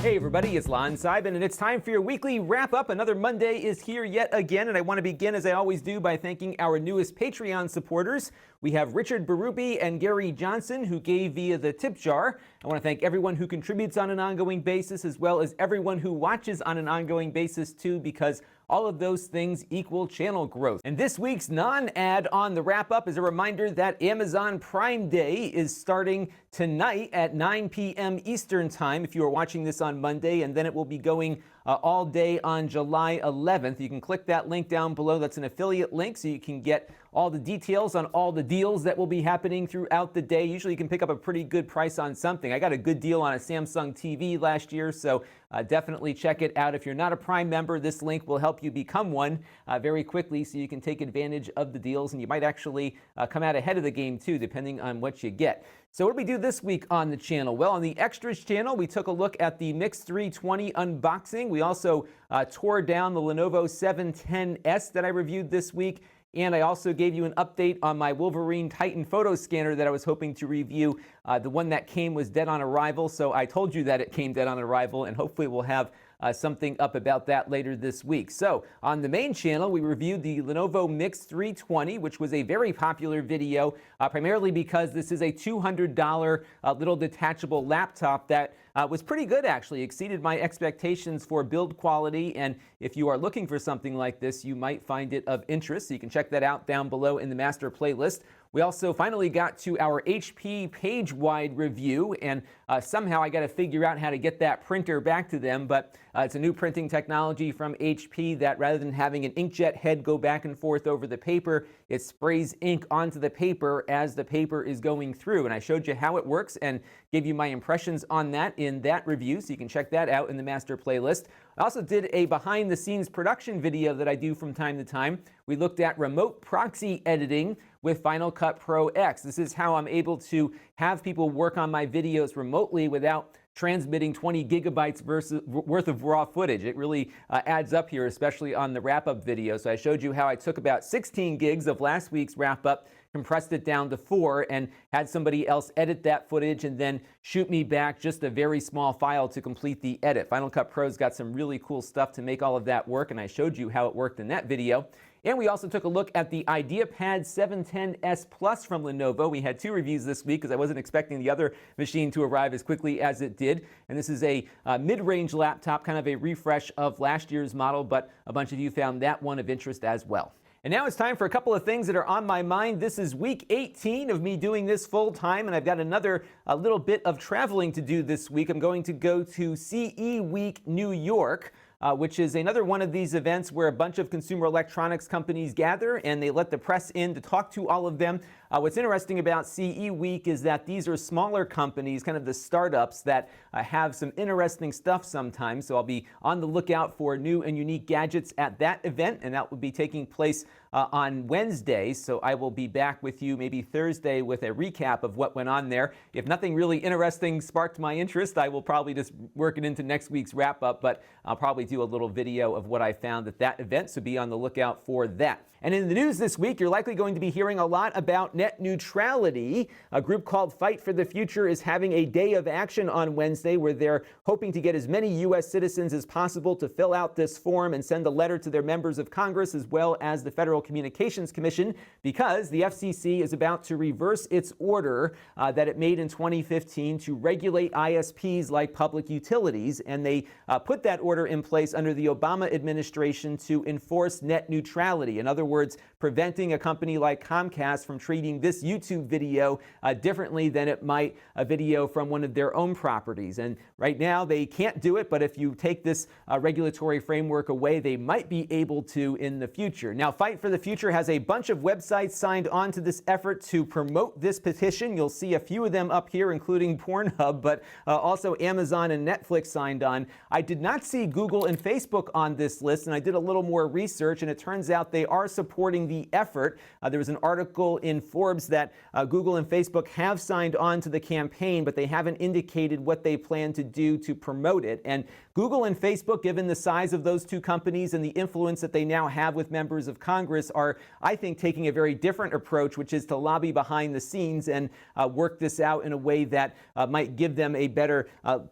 Hey everybody, it's Lon.TV, and it's time for your weekly wrap-up. Another Monday is here yet again, and I want to begin, as I always do, by thanking our newest Patreon supporters. We have Richard Barubi and Gary Johnson, who gave via the tip jar. I want to thank everyone who contributes on an ongoing basis, as well as everyone who watches on an ongoing basis, too, because all of those things equal channel growth. And this week's non-ad on the wrap-up is a reminder that Amazon Prime Day is starting tonight at 9 p.m. Eastern Time if you are watching this on Monday, and then it will be going all day on July 11th. You can click that link down below. That's an affiliate link, so you can get all the details on all the deals that will be happening throughout the day. Usually you can pick up a pretty good price on something. I got a good deal on a Samsung TV last year, so definitely check it out. If you're not a Prime member, this link will help you become one very quickly, so you can take advantage of the deals, and you might actually come out ahead of the game too, depending on what you get. So what did we do this week on the channel? Well, on the Extras channel, we took a look at the Mix 320 unboxing. We also tore down the Lenovo 710S that I reviewed this week. And I also gave you an update on my Wolverine Titan photo scanner that I was hoping to review. The one that came was dead on arrival, so I told you that it came dead on arrival, and hopefully we'll have something up about that later this week. So on the main channel, we reviewed the Lenovo Mix 320, which was a very popular video, primarily because this is a $200 little detachable laptop that was pretty good, actually. Exceeded my expectations for build quality, and if you are looking for something like this, you might find it of interest. So you can check that out down below in the master playlist. We also finally got to our HP page-wide review, and somehow I got to figure out how to get that printer back to them, but it's a new printing technology from HP that rather than having an inkjet head go back and forth over the paper, it sprays ink onto the paper as the paper is going through. And I showed you how it works and gave you my impressions on that in that review, so you can check that out in the master playlist. I also did a behind-the-scenes production video that I do from time to time. We looked at remote proxy editing with Final Cut Pro X. This is how I'm able to have people work on my videos remotely without transmitting 20 gigabytes worth of raw footage. It really adds up here, especially on the wrap-up video. So I showed you how I took about 16 gigs of last week's wrap-up, compressed it down to 4, and had somebody else edit that footage and then shoot me back just a very small file to complete the edit. Final Cut Pro's got some really cool stuff to make all of that work, and I showed you how it worked in that video. And we also took a look at the IdeaPad 710S Plus from Lenovo. We had 2 reviews this week because I wasn't expecting the other machine to arrive as quickly as it did. And this is a mid-range laptop, kind of a refresh of last year's model, but a bunch of you found that one of interest as well. And now it's time for a couple of things that are on my mind. This is week 18 of me doing this full time, and I've got another little bit of traveling to do this week. I'm going to go to CE Week New York, which is another one of these events where a bunch of consumer electronics companies gather and they let the press in to talk to all of them. What's interesting about CE Week is that these are smaller companies, kind of the startups that have some interesting stuff sometimes. So I'll be on the lookout for new and unique gadgets at that event, and that will be taking place on Wednesday. So I will be back with you maybe Thursday with a recap of what went on there. If nothing really interesting sparked my interest, I will probably just work it into next week's wrap-up, but I'll probably do a little video of what I found at that event, so be on the lookout for that. And in the news this week, you're likely going to be hearing a lot about net neutrality. A group called Fight for the Future is having a day of action on Wednesday where they're hoping to get as many U.S. citizens as possible to fill out this form and send a letter to their members of Congress as well as the Federal Communications Commission, because the FCC is about to reverse its order that it made in 2015 to regulate ISPs like public utilities. And they put that order in place under the Obama administration to enforce net neutrality. In other words, preventing a company like Comcast from treating this YouTube video differently than it might a video from one of their own properties. And right now they can't do it, but if you take this regulatory framework away, they might be able to in the future. Now, Fight for the Future has a bunch of websites signed on to this effort to promote this petition. You'll see a few of them up here, including Pornhub, but also Amazon and Netflix signed on. I did not see Google and Facebook on this list, and I did a little more research, and it turns out they are supporting the effort. There was an article in Forbes that Google and Facebook have signed on to the campaign, but they haven't indicated what they plan to do to promote it. And Google and Facebook, given the size of those two companies and the influence that they now have with members of Congress, are, I think, taking a very different approach, which is to lobby behind the scenes and work this out in a way that might give them a better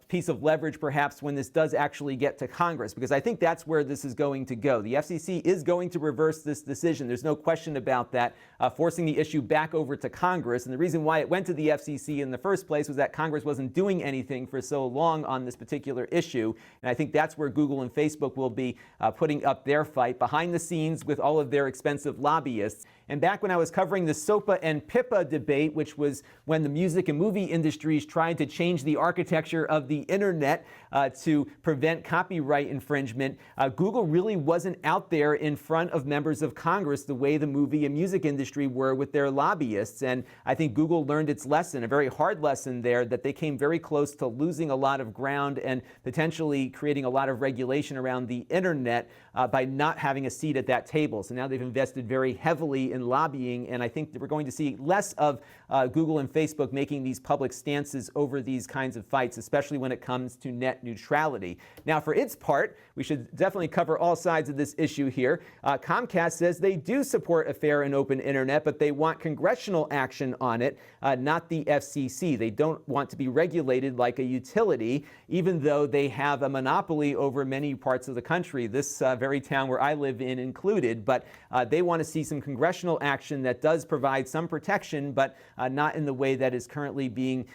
piece of leverage, perhaps, when this does actually get to Congress, because I think that's where this is going to go. The FCC is going to reverse this decision. There's no question about that, forcing the issue back over to Congress. And the reason why it went to the FCC in the first place was that Congress wasn't doing anything for so long on this particular issue. And I think that's where Google and Facebook will be putting up their fight behind the scenes with all of their expensive lobbyists. And back when I was covering the SOPA and PIPA debate, which was when the music and movie industries tried to change the architecture of the internet to prevent copyright infringement, Google really wasn't out there in front of members of Congress the way the movie and music industry were with their lobbyists. And I think Google learned its lesson, a very hard lesson there, that they came very close to losing a lot of ground and potentially creating a lot of regulation around the internet by not having a seat at that table. So now they've invested very heavily in lobbying, and I think that we're going to see less of Google and Facebook making these public stances over these kinds of fights, especially when it comes to net neutrality. Now, for its part, we should definitely cover all sides of this issue here. Comcast says they do support a fair and open internet, but they want congressional action on it, not the FCC. They don't want to be regulated like a utility, even though they have a monopoly over many parts of the country, this very town where I live in included. But they want to see some congressional action that does provide some protection, but not in the way that is currently being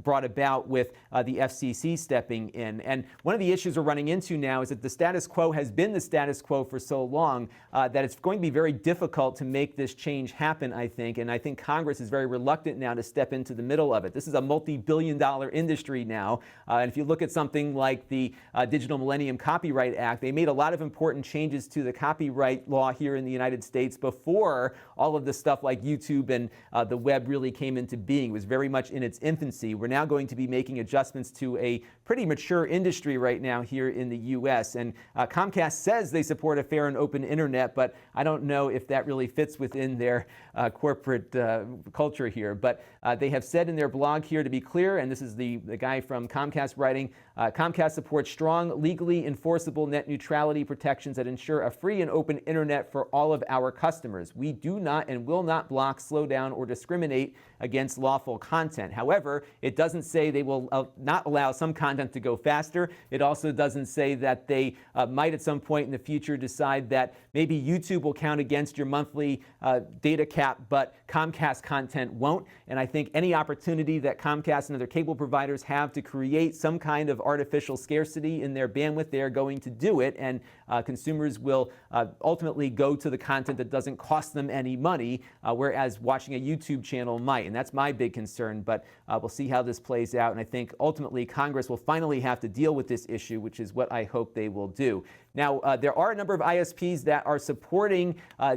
brought about with the FCC stepping in. And one of the issues we're running into now is that the status quo has been the status quo for so long that it's going to be very difficult to make this change happen, I think. And I think Congress is very reluctant now to step into the middle of it. This is a multi-billion-dollar industry now. And if you look at something like the Digital Millennium Copyright Act, they made a lot of important changes to the copyright law here in the United States before all of the stuff like YouTube and the web really came into being. It was very much in its infancy. We're now going to be making adjustments to a pretty mature industry right now here in the U.S. And Comcast says they support a fair and open internet, but I don't know if that really fits within their corporate culture here. But they have said in their blog here, to be clear, and this is the guy from Comcast writing, Comcast supports strong, legally enforceable net neutrality protections that ensure a free and open internet for all of our customers. We do not and will not block, slow down, or discriminate against lawful content. However, it doesn't say they will not allow some content to go faster. It also doesn't say that they might at some point in the future decide that maybe YouTube will count against your monthly data cap, but Comcast content won't. And I think any opportunity that Comcast and other cable providers have to create some kind of artificial scarcity in their bandwidth, they are going to do it. And consumers will ultimately go to the content that doesn't cost them any money, whereas watching a YouTube channel might. And that's my big concern, but we'll see how this plays out. And I think ultimately Congress will finally have to deal with this issue, which is what I hope they will do. Now, there are a number of ISPs that are supporting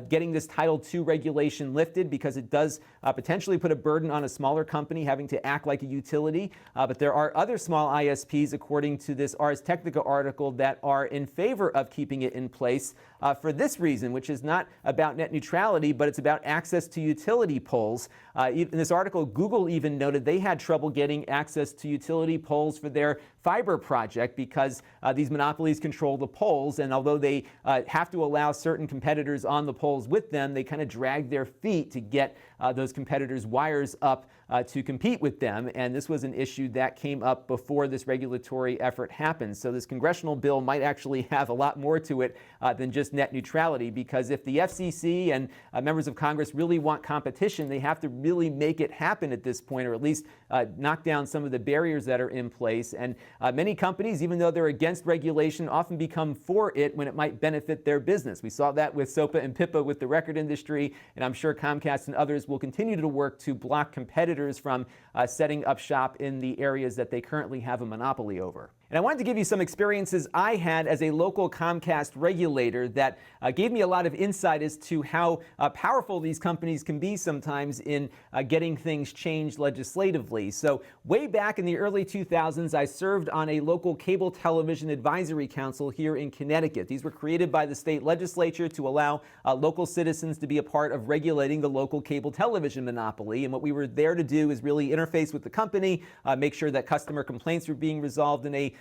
getting this Title II regulation lifted because it does potentially put a burden on a smaller company having to act like a utility. But there are other small ISPs, according to this Ars Technica article, that are in favor of keeping it in place for this reason, which is not about net neutrality, but it's about access to utility poles. In this article, Google even noted they had trouble getting access to utility poles for their fiber project because these monopolies control the poles, and although they have to allow certain competitors on the poles with them, they kind of drag their feet to get those competitors' wires up to compete with them. And this was an issue that came up before this regulatory effort happened. So this congressional bill might actually have a lot more to it than just net neutrality, because if the FCC and members of Congress really want competition, they have to really make it happen at this point, or at least knock down some of the barriers that are in place. And many companies, even though they're against regulation, often become for it when it might benefit their business. We saw that with SOPA and PIPA with the record industry, and I'm sure Comcast and others will continue to work to block competitors from setting up shop in the areas that they currently have a monopoly over. And I wanted to give you some experiences I had as a local Comcast regulator that gave me a lot of insight as to how powerful these companies can be sometimes in getting things changed legislatively. So way back in the early 2000s, I served on a local cable television advisory council here in Connecticut. These were created by the state legislature to allow local citizens to be a part of regulating the local cable television monopoly. And what we were there to do is really interface with the company, make sure that customer complaints were being resolved in a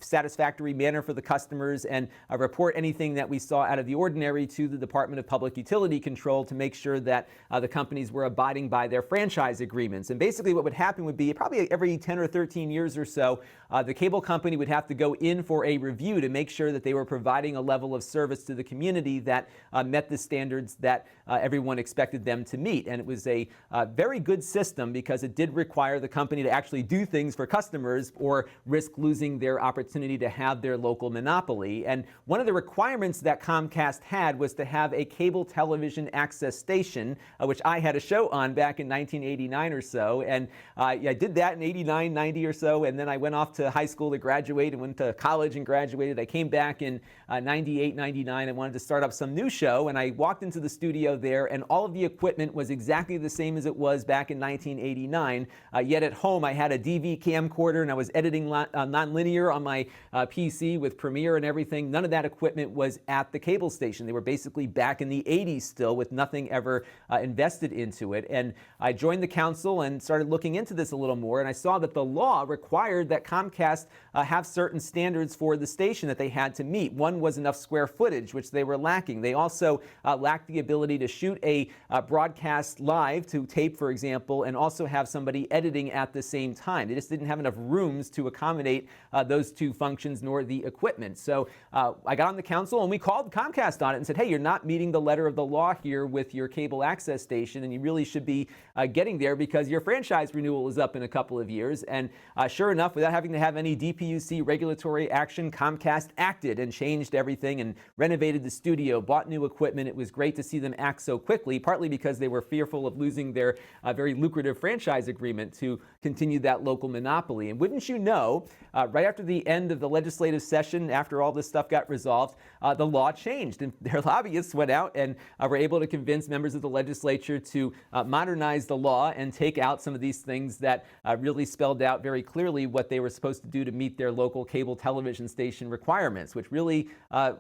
satisfactory manner for the customers and report anything that we saw out of the ordinary to the Department of Public Utility Control to make sure that the companies were abiding by their franchise agreements. And basically what would happen would be probably every 10 or 13 years or so, the cable company would have to go in for a review to make sure that they were providing a level of service to the community that met the standards that everyone expected them to meet. And it was a very good system because it did require the company to actually do things for customers or risk losing their opportunity to have their local monopoly. And one of the requirements that Comcast had was to have a cable television access station, which I had a show on back in 1989 or so. And I did that in 89, 90 or so. And then I went off to high school to graduate and went to college and graduated. I came back in 98, 99. I wanted to start up some new show. And I walked into the studio there, and all of the equipment was exactly the same as it was back in 1989. Yet at home, I had a DV camcorder, and I was editing nonlinear on my PC with Premiere and everything. None of that equipment was at the cable station. They were basically back in the 80s still, with nothing ever invested into it. And I joined the council and started looking into this a little more, and I saw that the law required that Comcast have certain standards for the station that they had to meet. One was enough square footage, which they were lacking. They also lacked the ability to shoot a broadcast live to tape, for example, and also have somebody editing at the same time. They just didn't have enough rooms to accommodate those two functions nor the equipment. So I got on the council and we called Comcast on it and said, hey, you're not meeting the letter of the law here with your cable access station, and you really should be getting there because your franchise renewal is up in a couple of years. And sure enough, without having to have any DPUC regulatory action, Comcast acted and changed everything and renovated the studio, bought new equipment. It was great to see them act so quickly, partly because they were fearful of losing their very lucrative franchise agreement to continue that local monopoly. And wouldn't you know, right after the end of the legislative session, after all this stuff got resolved, the law changed, and their lobbyists went out and were able to convince members of the legislature to modernize the law and take out some of these things that really spelled out very clearly what they were supposed to do to meet their local cable television station requirements, which really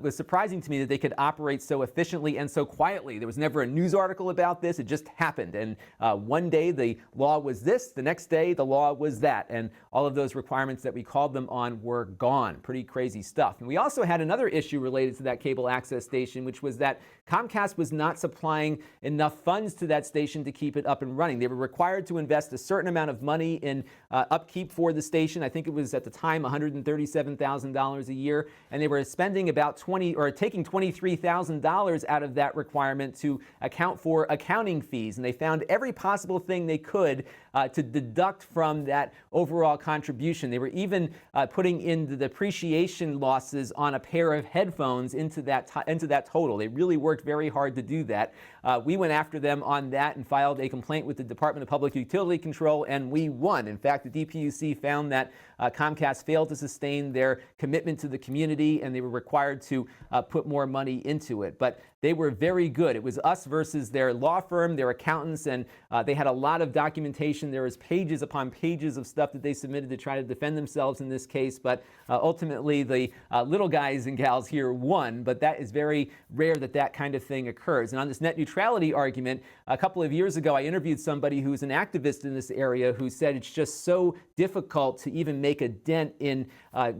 was surprising to me that they could operate so efficiently and so quietly. There was never a news article about this. It just happened. And one day the law was this, the next day the law was that, and all of those requirements that we called them on were gone. Pretty crazy stuff. And we also had another issue related to that cable access station, which was that Comcast was not supplying enough funds to that station to keep it up and running. They were required to invest a certain amount of money in upkeep for the station. I think it was at the time $137,000 a year, and they were spending about taking $23,000 out of that requirement to account for accounting fees. And they found every possible thing they could to deduct from that overall contribution. They were even putting in the depreciation losses on a pair of headphones into that total. They really worked very hard to do that. We went after them on that and filed a complaint with the Department of Public Utility Control, and we won. In fact, the DPUC found that Comcast failed to sustain their commitment to the community, and they were required to put more money into it. But they were very good. It was us versus their law firm, their accountants, and they had a lot of documentation. There was pages upon pages of stuff that they submitted to try to defend themselves in this case. But ultimately, the little guys and gals here won. But that is very rare that that kind of thing occurs. And on this net neutrality argument, a couple of years ago, I interviewed somebody who's an activist in this area who said it's just so difficult to even make a dent in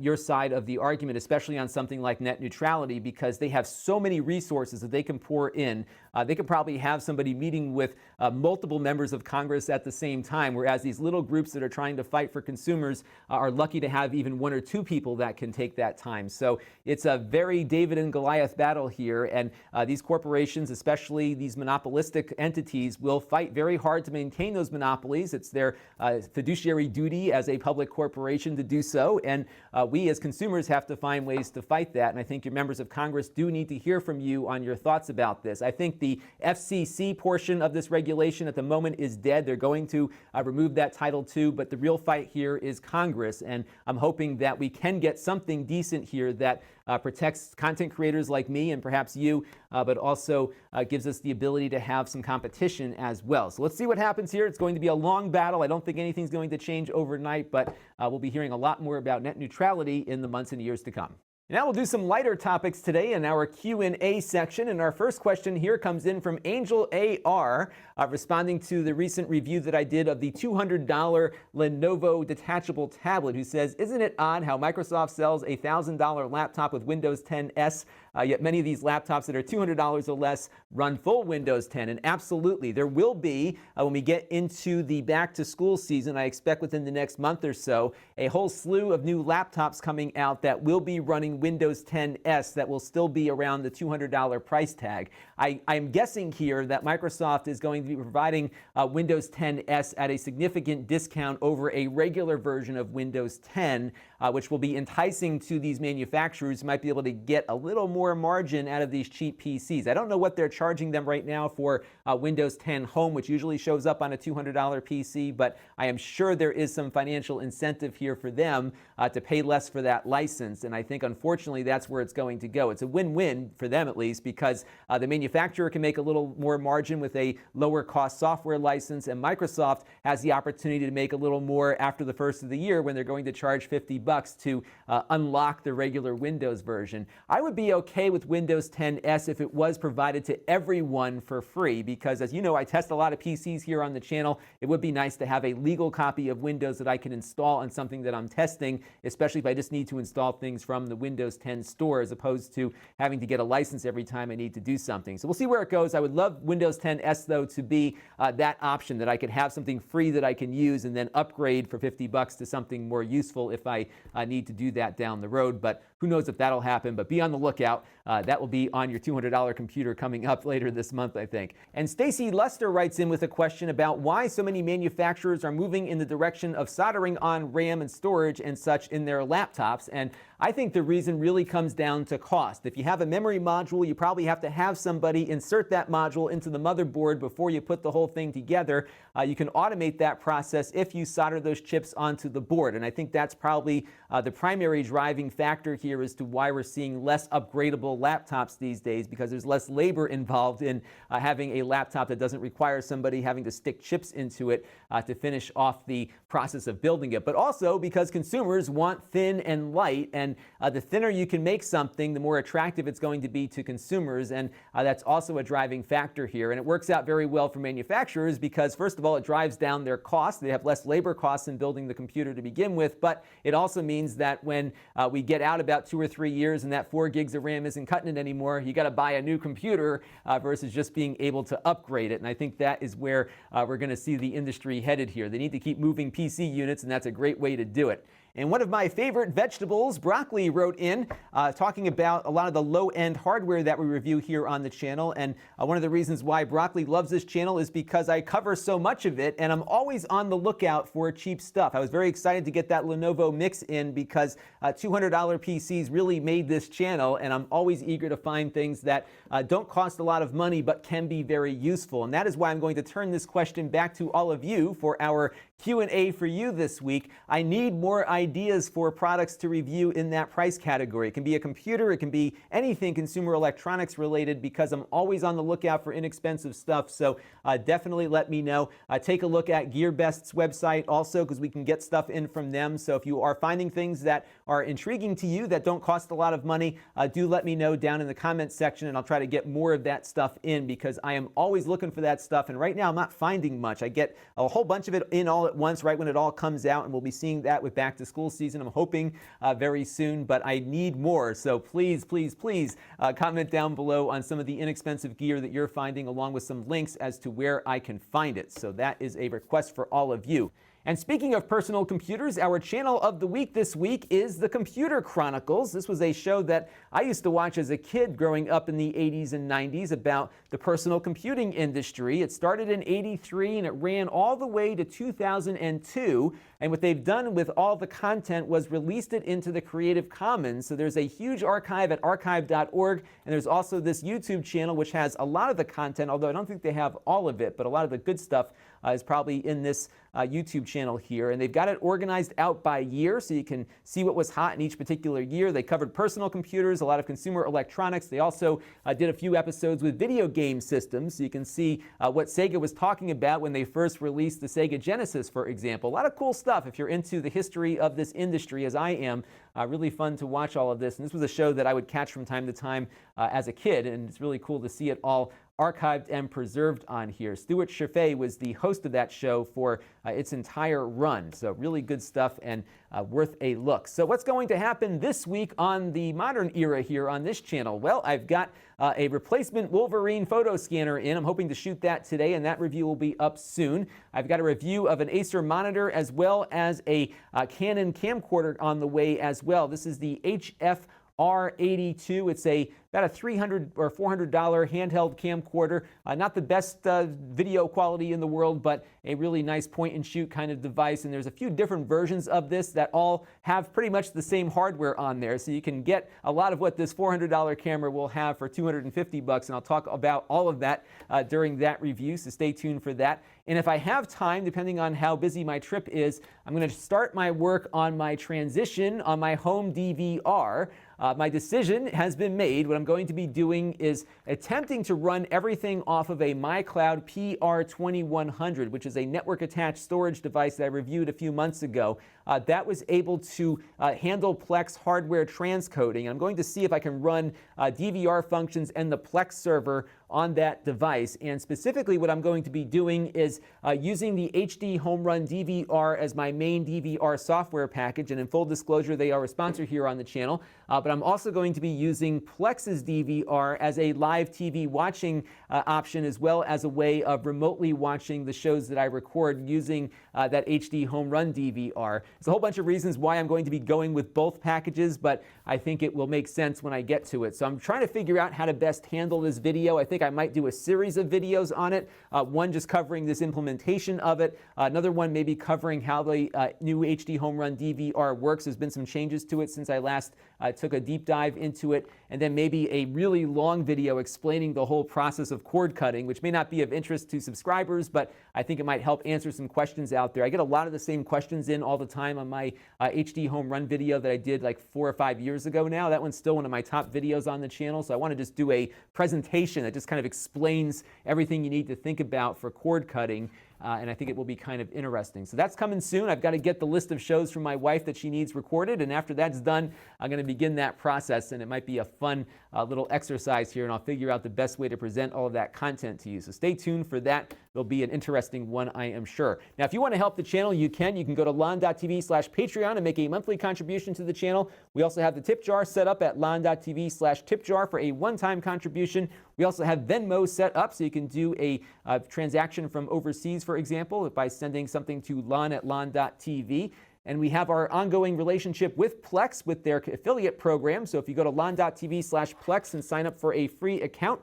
your side of the argument, especially on something like net neutrality, because they have so many resources that they can pour in. They could probably have somebody meeting with multiple members of Congress at the same time, whereas these little groups that are trying to fight for consumers are lucky to have even one or two people that can take that time. So it's a very David and Goliath battle here, and these corporations, especially these monopolistic entities, will fight very hard to maintain those monopolies. It's their fiduciary duty as a public corporation to do so, and we as consumers have to find ways to fight that. And I think your members of Congress do need to hear from you on your thoughts about this. I think the FCC portion of this regulation at the moment is dead. They're going to remove that Title II, but the real fight here is Congress, and I'm hoping that we can get something decent here that protects content creators like me and perhaps you, but also gives us the ability to have some competition as well. So let's see what happens here. It's going to be a long battle. I don't think anything's going to change overnight, but we'll be hearing a lot more about net neutrality in the months and years to come. Now we'll do some lighter topics today in our Q&A section. And our first question here comes in from Angel AR, responding to the recent review that I did of the $200 Lenovo detachable tablet, who says, isn't it odd how Microsoft sells a $1,000 laptop with Windows 10 S, yet many of these laptops that are $200 or less run full Windows 10? And absolutely, there will be, when we get into the back to school season, I expect within the next month or so, a whole slew of new laptops coming out that will be running Windows 10 S that will still be around the $200 price tag. I'm guessing here that Microsoft is going to be providing Windows 10 S at a significant discount over a regular version of Windows 10, which will be enticing to these manufacturers who might be able to get a little more margin out of these cheap PCs. I don't know what they're charging them right now for Windows 10 Home, which usually shows up on a $200 PC, but I am sure there is some financial incentive here for them to pay less for that license. And I think, unfortunately, that's where it's going to go. It's a win-win for them, at least, because the manufacturer can make a little more margin with a lower cost software license, and Microsoft has the opportunity to make a little more after the first of the year when they're going to charge $50 to unlock the regular Windows version. I would be okay with Windows 10 S if it was provided to everyone for free, because as you know, I test a lot of PCs here on the channel. It would be nice to have a legal copy of Windows that I can install on something that I'm testing, especially if I just need to install things from the Windows 10 store, as opposed to having to get a license every time I need to do something. So we'll see where it goes. I would love Windows 10 S, though, to be that option, that I could have something free that I can use and then upgrade for $50 to something more useful if I need to do that down the road. But who knows if that'll happen, but be on the lookout. That will be on your $200 computer coming up later this month, I think. And Stacy Luster writes in with a question about why so many manufacturers are moving in the direction of soldering on RAM and storage and such in their laptops. And I think the reason really comes down to cost. If you have a memory module, you probably have to have somebody insert that module into the motherboard before you put the whole thing together. You can automate that process if you solder those chips onto the board. And I think that's probably the primary driving factor here as to why we're seeing less upgradable laptops these days, because there's less labor involved in having a laptop that doesn't require somebody having to stick chips into it to finish off the process of building it. But also because consumers want thin and light, and the thinner you can make something, the more attractive it's going to be to consumers, and that's also a driving factor here. And it works out very well for manufacturers because, first of all, it drives down their costs. They have less labor costs in building the computer to begin with, but it also means that when we get out about 2 or 3 years and that 4 gigs of RAM isn't cutting it anymore, you got to buy a new computer versus just being able to upgrade it. And I think that is where we're going to see the industry headed here. They need to keep moving PC units, and that's a great way to do it. And one of my favorite vegetables, Broccoli, wrote in talking about a lot of the low-end hardware that we review here on the channel. And one of the reasons why Broccoli loves this channel is because I cover so much of it, and I'm always on the lookout for cheap stuff. I was very excited to get that Lenovo Mix in because $200 PCs really made this channel, and I'm always eager to find things that don't cost a lot of money but can be very useful. And that is why I'm going to turn this question back to all of you for our Q&A for you this week. I need more ideas for products to review in that price category. It can be a computer, it can be anything consumer electronics related, because I'm always on the lookout for inexpensive stuff. So definitely let me know. Take a look at GearBest's website also, because we can get stuff in from them. So if you are finding things that are intriguing to you that don't cost a lot of money, do let me know down in the comments section, and I'll try to get more of that stuff in, because I am always looking for that stuff. And right now I'm not finding much. I get a whole bunch of it in all at once right when it all comes out, and we'll be seeing that with back to school season, I'm hoping very soon, but I need more. So please, please, please comment down below on some of the inexpensive gear that you're finding, along with some links as to where I can find it. So that is a request for all of you. And speaking of personal computers, our channel of the week this week is the Computer Chronicles. This was a show that I used to watch as a kid growing up in the 80s and 90s about the personal computing industry. It started in '83 and it ran all the way to 2002. And what they've done with all the content was released it into the Creative Commons. So there's a huge archive at archive.org, and there's also this YouTube channel which has a lot of the content, although I don't think they have all of it, but a lot of the good stuff is probably in this YouTube channel here. And they've got it organized out by year so you can see what was hot in each particular year. They covered personal computers, a lot of consumer electronics. They also did a few episodes with video game systems so you can see what Sega was talking about when they first released the Sega Genesis, for example. A lot of cool stuff if you're into the history of this industry, as I am. Really fun to watch all of this. And this was a show that I would catch from time to time as a kid, and it's really cool to see it all archived and preserved on here. Stuart Chaffee was the host of that show for its entire run. So really good stuff and worth a look. So what's going to happen this week on the modern era here on this channel? Well, I've got a replacement Wolverine photo scanner in. I'm hoping to shoot that today, and that review will be up soon. I've got a review of an Acer monitor as well as a Canon camcorder on the way as well. This is the HF-R82. It's about a $300 or $400 handheld camcorder. Not the best video quality in the world, but a really nice point and shoot kind of device. And there's a few different versions of this that all have pretty much the same hardware on there. So you can get a lot of what this $400 camera will have for $250. And I'll talk about all of that during that review. So stay tuned for that. And if I have time, depending on how busy my trip is, I'm going to start my work on my transition on my home DVR. My decision has been made. What I'm going to be doing is attempting to run everything off of a MyCloud PR2100, which is a network-attached storage device that I reviewed a few months ago. That was able to handle Plex hardware transcoding. I'm going to see if I can run DVR functions and the Plex server on that device. And specifically what I'm going to be doing is using the HD Home Run DVR as my main DVR software package. And in full disclosure, they are a sponsor here on the channel. But I'm also going to be using Plex's DVR as a live TV watching option, as well as a way of remotely watching the shows that I record using that HD Home Run DVR. There's a whole bunch of reasons why I'm going to be going with both packages, but I think it will make sense when I get to it. So I'm trying to figure out how to best handle this video. I think I might do a series of videos on it. One just covering this implementation of it. Another one maybe covering how the new HD Home Run DVR works. There's been some changes to it since I last took a deep dive into it. And then maybe a really long video explaining the whole process of cord cutting, which may not be of interest to subscribers, but I think it might help answer some questions out there. I get a lot of the same questions in all the time on my HD Home Run video that I did like 4 or 5 years ago now. That one's still one of my top videos on the channel. So I want to just do a presentation that just kind of explains everything you need to think about for cord cutting. And I think it will be kind of interesting. So that's coming soon. I've got to get the list of shows from my wife that she needs recorded. And after that's done, I'm going to begin that process. And it might be a fun little exercise here. And I'll figure out the best way to present all of that content to you. So stay tuned for that. It'll be an interesting one, I am sure. Now, if you want to help the channel, you can. You can go to Lon.TV/Patreon and make a monthly contribution to the channel. We also have the tip jar set up at Lon.TV/tipjar for a one-time contribution. We also have Venmo set up so you can do a transaction from overseas, for example, by sending something to lon@lon.tv. And we have our ongoing relationship with Plex with their affiliate program. So if you go to lon.tv/Plex and sign up for a free account,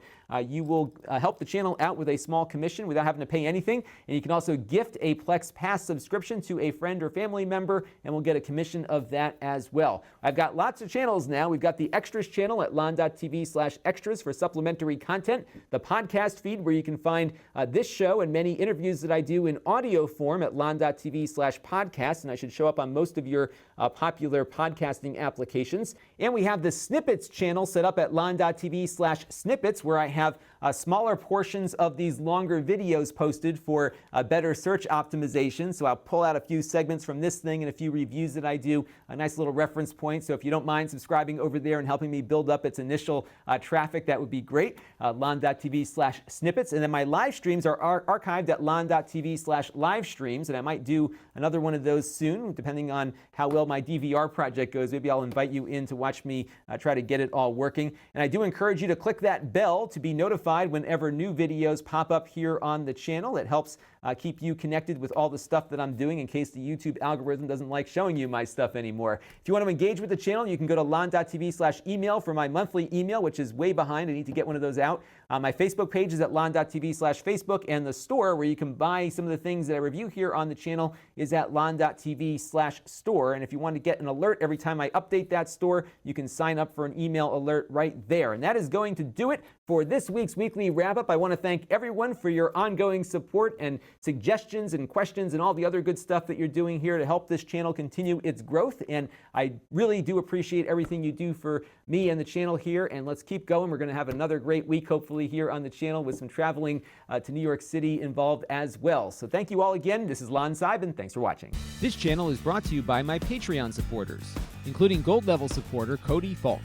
you will help the channel out with a small commission without having to pay anything. And you can also gift a Plex Pass subscription to a friend or family member, and we'll get a commission of that as well. I've got lots of channels now. We've got the Extras channel at lon.tv/extras for supplementary content, the podcast feed where you can find this show and many interviews that I do in audio form at lon.tv/podcast, and I should show up on most of your popular podcasting applications. And we have the Snippets channel set up at lon.tv/snippets, where I have smaller portions of these longer videos posted for better search optimization. So I'll pull out a few segments from this thing and a few reviews that I do, a nice little reference point. So if you don't mind subscribing over there and helping me build up its initial traffic, that would be great. Lon.tv/snippets. And then my live streams are archived at lon.tv/livestreams. And I might do another one of those soon, depending on how well my DVR project goes. Maybe I'll invite you in to watch me try to get it all working. And I do encourage you to click that bell to be notified whenever new videos pop up here on the channel. It helps keep you connected with all the stuff that I'm doing in case the YouTube algorithm doesn't like showing you my stuff anymore. If you want to engage with the channel, you can go to lon.tv/email for my monthly email, which is way behind. I need to get one of those out. My Facebook page is at lon.tv/Facebook, and the store where you can buy some of the things that I review here on the channel is at lon.tv/store. And if you want to get an alert every time I update that store, you can sign up for an email alert right there. And that is going to do it for this week's weekly wrap-up. I want to thank everyone for your ongoing support and suggestions and questions and all the other good stuff that you're doing here to help this channel continue its growth. And I really do appreciate everything you do for me and the channel here. And let's keep going. We're going to have another great week, hopefully, here on the channel with some traveling to New York City involved as well. So thank you all again. This is Lon.TV, and thanks for watching. This channel is brought to you by my Patreon supporters, including gold level supporter Cody Falk.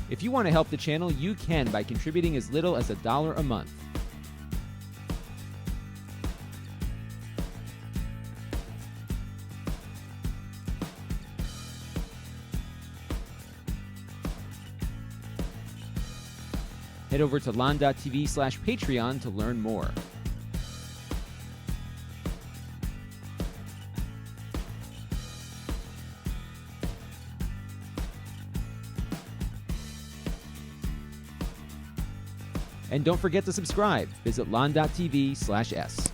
If you want to help the channel, you can by contributing as little as $1 a month. Head over to Lon.TV/Patreon to learn more. And don't forget to subscribe. Visit Lon.TV/S.